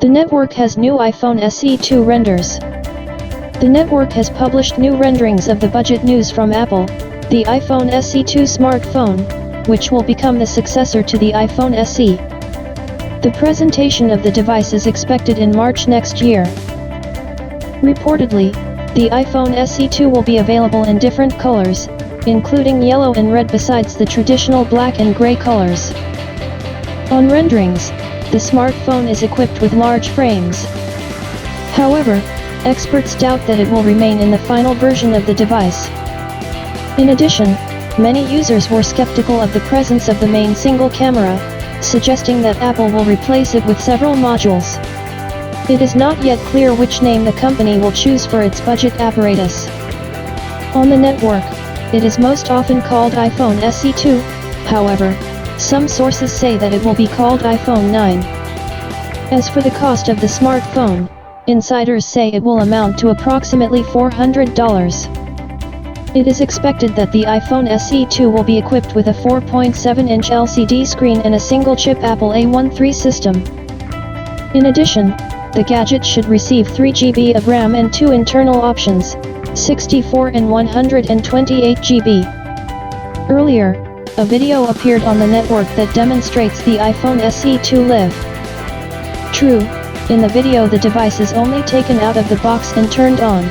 The network has new iPhone SE2 renders. The network has published new renderings of the budget news from Apple, the iPhone SE2 smartphone, which will become the successor to the iPhone SE. The presentation of the device is expected in March next year. Reportedly, the iPhone SE2 will be available in different colors, including yellow and red besides the traditional black and gray colors. On renderings, the smartphone is equipped with large frames. However, experts doubt that it will remain in the final version of the device. In addition, many users were skeptical of the presence of the main single camera, suggesting that Apple will replace it with several modules. It is not yet clear which name the company will choose for its budget apparatus. On the network, it is most often called iPhone SE2, however, some sources say that it will be called iPhone 9. As for the cost of the smartphone, insiders say it will amount to approximately $400. It is expected that the iPhone SE2 will be equipped with a 4.7-inch LCD screen and a single-chip Apple A13 system. In addition, the gadget should receive 3 GB of RAM and 2 internal options, 64 and 128 GB. Earlier, a video appeared on the network that demonstrates the iPhone SE2 Live. True, in the video the device is only taken out of the box and turned on.